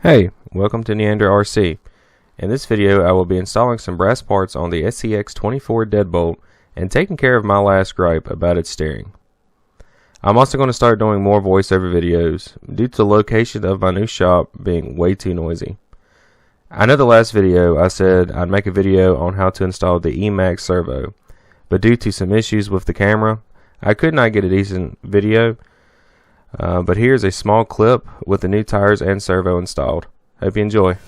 Hey, welcome to Neander RC. In this video I will be installing some brass parts on the SCX24 deadbolt and taking care of my last gripe about its steering. I'm also going to start doing more voiceover videos due to the location of my new shop being way too noisy. I know the last video I said I'd make a video on how to install the Emax servo, but due to some issues with the camera I could not get a decent video. But here's a small clip with the new tires and servo installed. Hope you enjoy.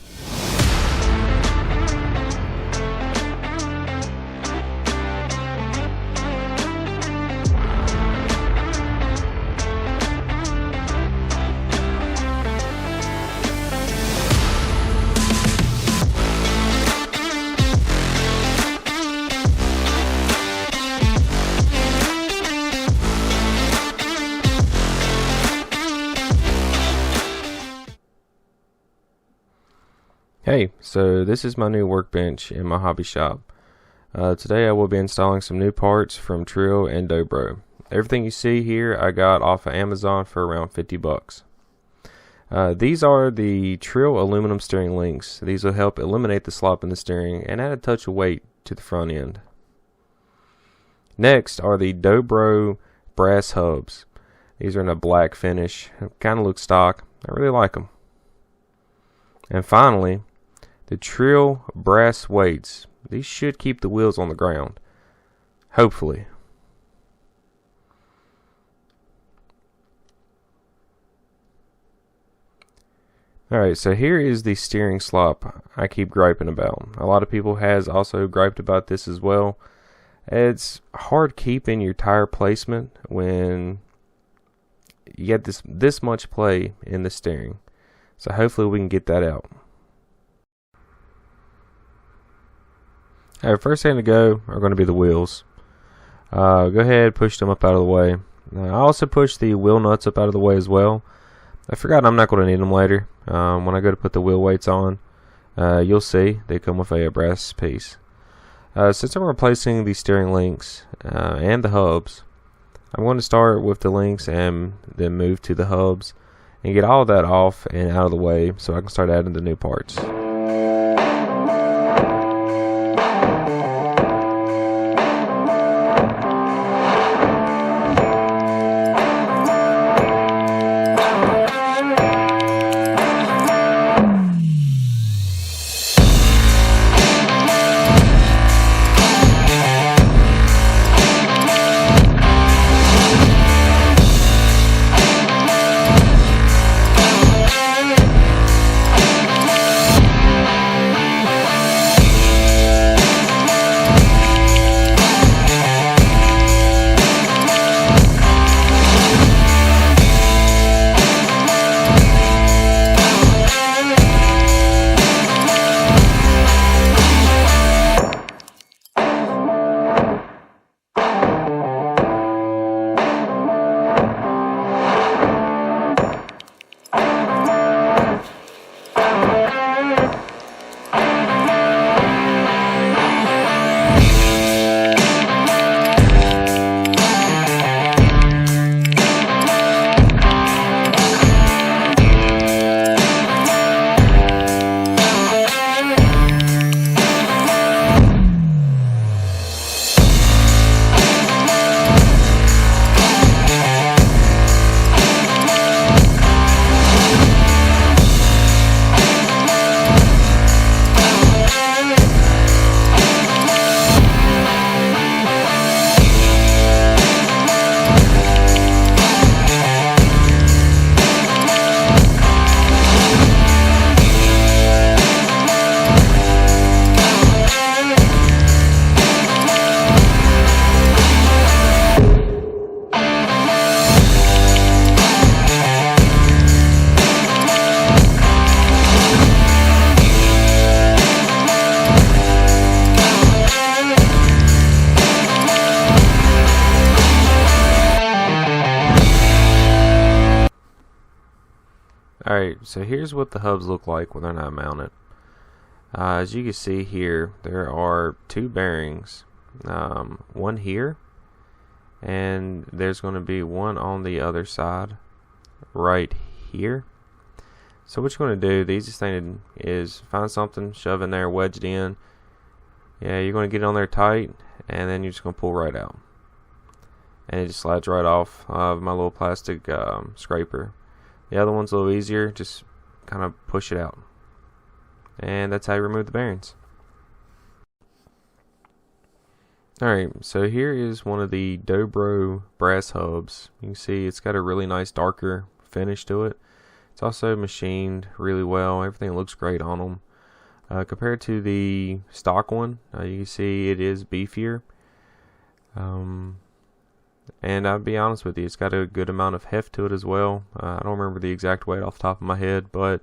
Hey, so this is my new workbench in my hobby shop. Today I will be installing some new parts from Trill and Dobro. Everything you see here I got off of Amazon for around 50 bucks. These are the Trill aluminum steering links. These will help eliminate the slop in the steering and add a touch of weight to the front end. Next are the Dobro brass hubs. These are in a black finish. Kind of look stock. I really like them. And finally, the Trill brass weights. These should keep the wheels on the ground. Hopefully. Alright, so here is the steering slop I keep griping about. A lot of people has also griped about this as well. It's hard keeping your tire placement when you get this much play in the steering. So hopefully we can get that out. Alright, first thing to go are going to be the wheels. Go ahead, push them up out of the way. I also push the wheel nuts up out of the way as well. I forgot I'm not going to need them later. When I go to put the wheel weights on, you'll see they come with a brass piece. Since I'm replacing the steering links and the hubs, I'm going to start with the links and then move to the hubs and get all of that off and out of the way so I can start adding the new parts. Alright, so here's what the hubs look like when they're not mounted. As you can see here, there are two bearings, one here, and there's going to be one on the other side right here. So what you're going to do, the easiest thing is find something, shove in there, wedge it in. Yeah, you're going to get it on there tight, and then you're just going to pull right out. And it just slides right off of my little plastic scraper. The other one's a little easier, just kind of push it out. And that's how you remove the bearings. Alright, so here is one of the Dobro brass hubs. You can see it's got a really nice darker finish to it. It's also machined really well. Everything looks great on them. Compared to the stock one, you can see it is beefier. And I'll be honest with you, it's got a good amount of heft to it as well. I don't remember the exact weight off the top of my head, but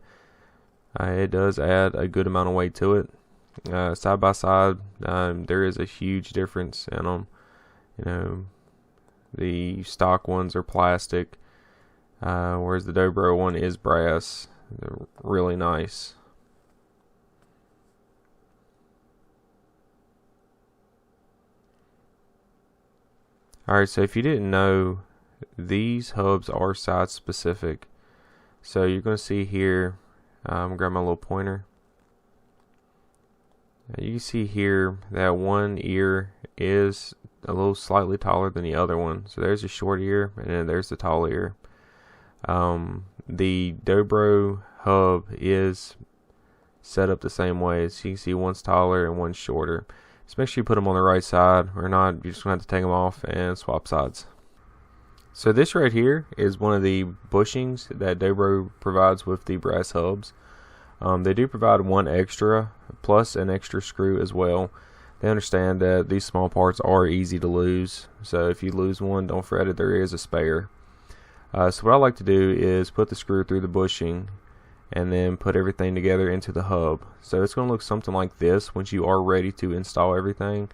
it does add a good amount of weight to it. Side by side, there is a huge difference in them. You know, the stock ones are plastic, whereas the Dobro one is brass. They're really nice. Alright, so if you didn't know, these hubs are size specific. So you're going to see here, I'm going to grab my little pointer. You can see here that one ear is a little slightly taller than the other one. So there's a short ear, and then there's the tall ear. The Dobro hub is set up the same way. So you can see one's taller and one's shorter. Just make sure you put them on the right side, or not, you're just going to have to take them off and swap sides. So this right here is one of the bushings that Dobro provides with the brass hubs. They do provide one extra, plus an extra screw as well. They understand that these small parts are easy to lose, so if you lose one, don't fret it, there is a spare. So what I like to do is put the screw through the bushing and then put everything together into the hub. So it's going to look something like this once you are ready to install everything.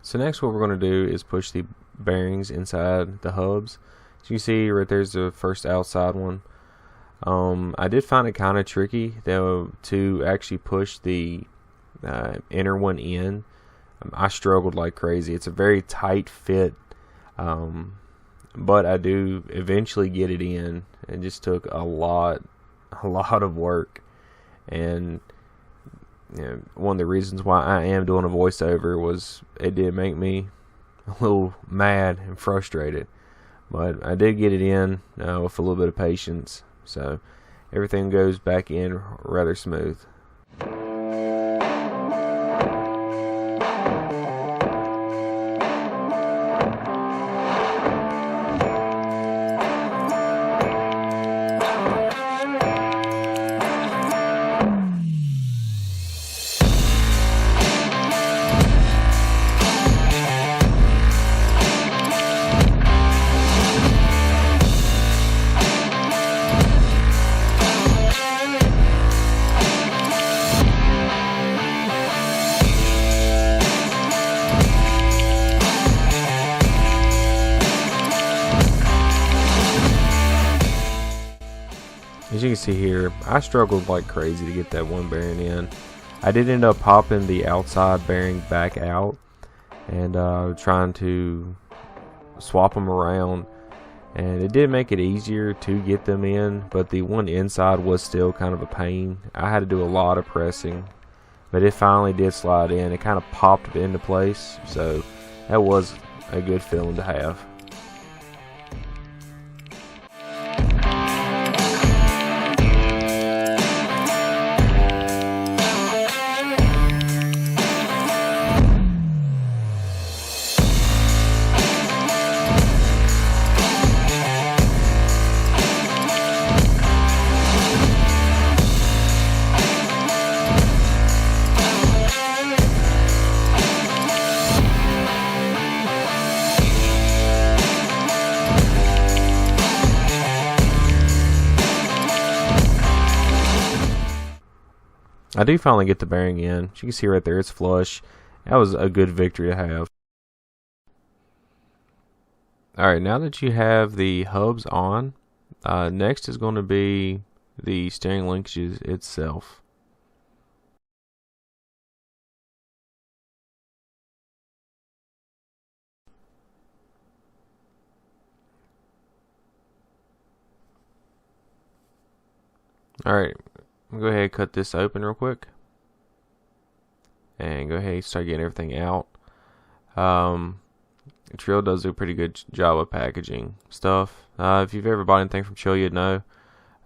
So next what we're going to do is push the bearings inside the hubs. So you can see right there's the first outside one. I did find it kind of tricky though to actually push the inner one in. I struggled like crazy. It's a very tight fit, but I do eventually get it in. It just took a lot of work, and you know, one of the reasons why I am doing a voiceover was it did make me a little mad and frustrated, but I did get it in with a little bit of patience, so everything goes back in rather smooth. As you can see here, I struggled like crazy to get that one bearing in. I did end up popping the outside bearing back out and trying to swap them around, and it did make it easier to get them in, but the one inside was still kind of a pain. I had to do a lot of pressing, but it finally did slide in. It kind of popped into place, so that was a good feeling to have. I do finally get the bearing in. As you can see right there, it's flush. That was a good victory to have. Alright, now that you have the hubs on, next is going to be the steering linkages itself. Alright, I'm going to go ahead and cut this open real quick. And go ahead and start getting everything out. Trill does a pretty good job of packaging stuff. If you've ever bought anything from Trill, you'd know.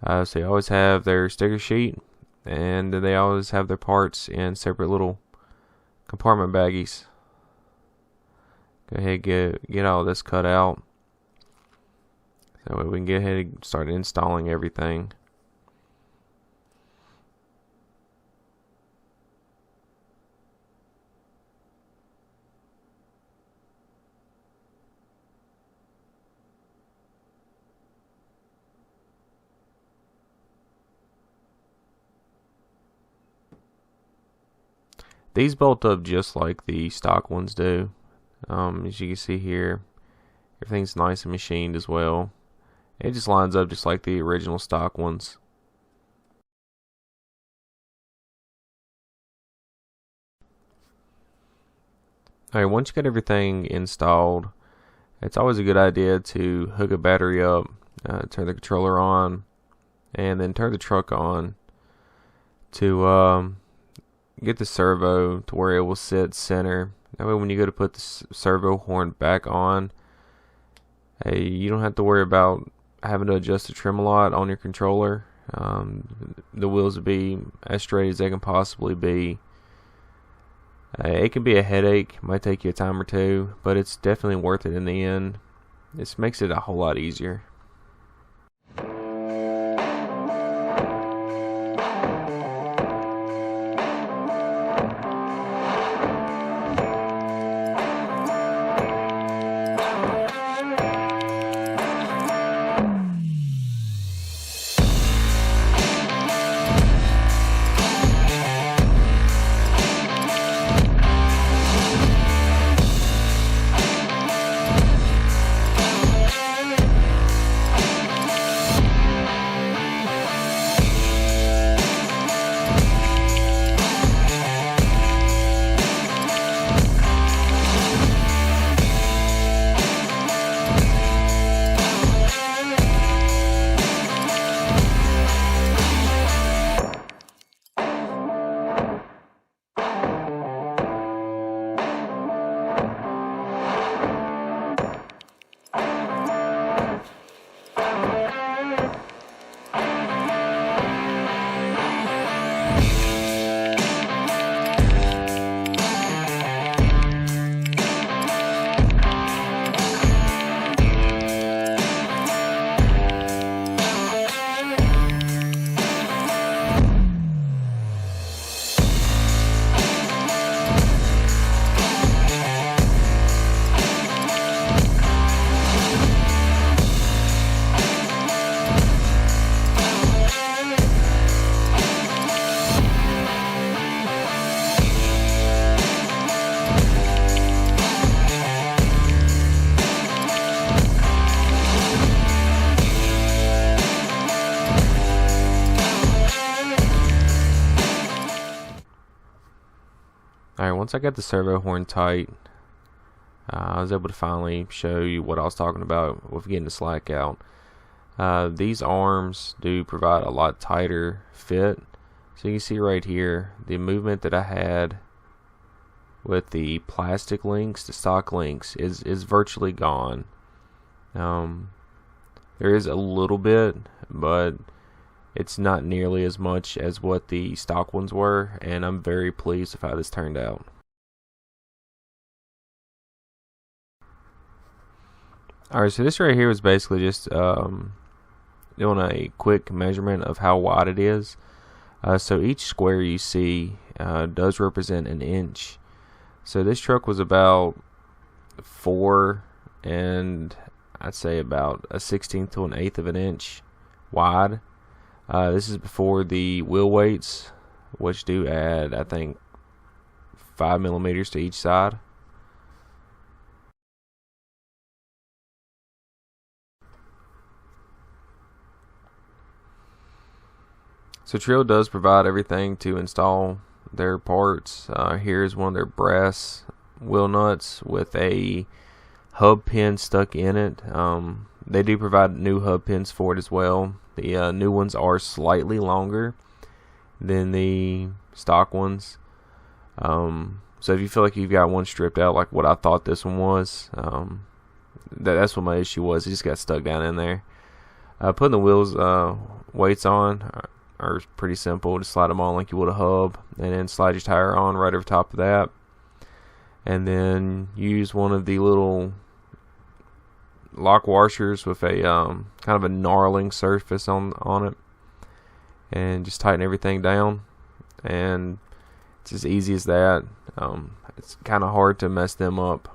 So they always have their sticker sheet, and they always have their parts in separate little compartment baggies. Go ahead and get all this cut out. That way we can get ahead and start installing everything. These bolt up just like the stock ones do. As you can see here, everything's nice and machined as well. It just lines up just like the original stock ones. Alright, once you get everything installed, it's always a good idea to hook a battery up, turn the controller on, and then turn the truck on to get the servo to where it will sit center. That way when you go to put the servo horn back on, you don't have to worry about having to adjust the trim a lot on your controller. The wheels will be as straight as they can possibly be. It can be a headache, might take you a time or two, but it's definitely worth it in the end. This makes it a whole lot easier. Alright, once I got the servo horn tight, I was able to finally show you what I was talking about with getting the slack out. These arms do provide a lot tighter fit. So you can see right here, the movement that I had with the plastic links, the stock links, is virtually gone. There is a little bit, but it's not nearly as much as what the stock ones were, and I'm very pleased with how this turned out. Alright, so this right here was basically just doing a quick measurement of how wide it is. So each square you see does represent an inch. So this truck was about 4 and I'd say about a 1/16 to an 1/8 of an inch wide. This is before the wheel weights, which do add, I think, 5 millimeters to each side. So Trio does provide everything to install their parts. Here's one of their brass wheel nuts with a hub pin stuck in it. They do provide new hub pins for it as well. The new ones are slightly longer than the stock ones. So if you feel like you've got one stripped out like what I thought this one was, that's what my issue was. It just got stuck down in there. Putting the wheels weights on are pretty simple. Just slide them on like you would a hub, and then slide your tire on right over top of that, and then use one of the little lock washers with a kind of a gnarling surface on it, and just tighten everything down. And it's as easy as that. It's kind of hard to mess them up.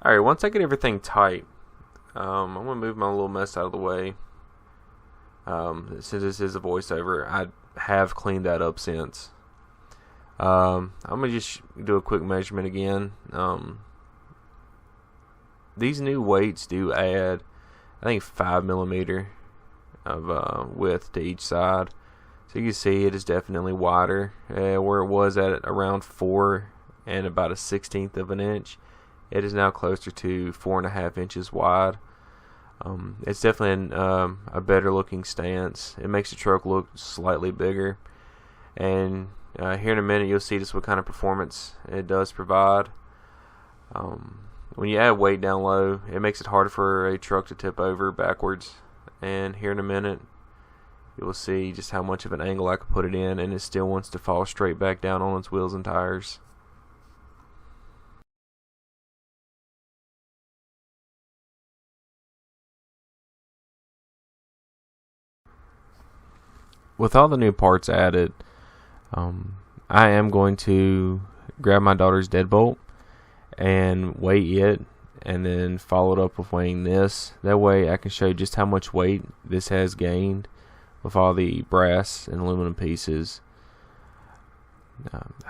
Alright, once I get everything tight, I'm going to move my little mess out of the way. Since this is a voiceover, I have cleaned that up since. I'm going to just do a quick measurement again. These new weights do add, I think, 5mm of width to each side. So you can see it is definitely wider. Where it was at around 4 and about 1/16 of an inch, it is now closer to 4.5 inches wide. It's definitely a better looking stance. It makes the truck look slightly bigger. And here in a minute you'll see just what kind of performance it does provide. When you add weight down low, it makes it harder for a truck to tip over backwards. And here in a minute you'll see just how much of an angle I could put it in, and it still wants to fall straight back down on its wheels and tires. With all the new parts added, I am going to grab my daughter's deadbolt and weigh it, and then follow it up with weighing this. That way I can show you just how much weight this has gained with all the brass and aluminum pieces.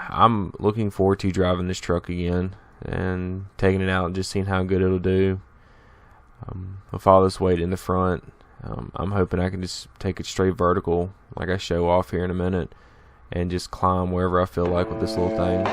I'm looking forward to driving this truck again and taking it out and just seeing how good it'll do. With all this weight in the front, I'm hoping I can just take it straight vertical like I show off here in a minute, and just climb wherever I feel like with this little thing.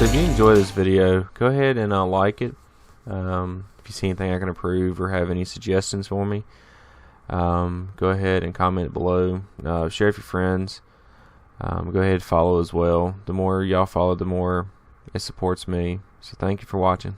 So if you enjoy this video, go ahead and like it. If you see anything I can improve or have any suggestions for me, go ahead and comment below. Share with your friends. Go ahead and follow as well. The more y'all follow, the more it supports me. So thank you for watching.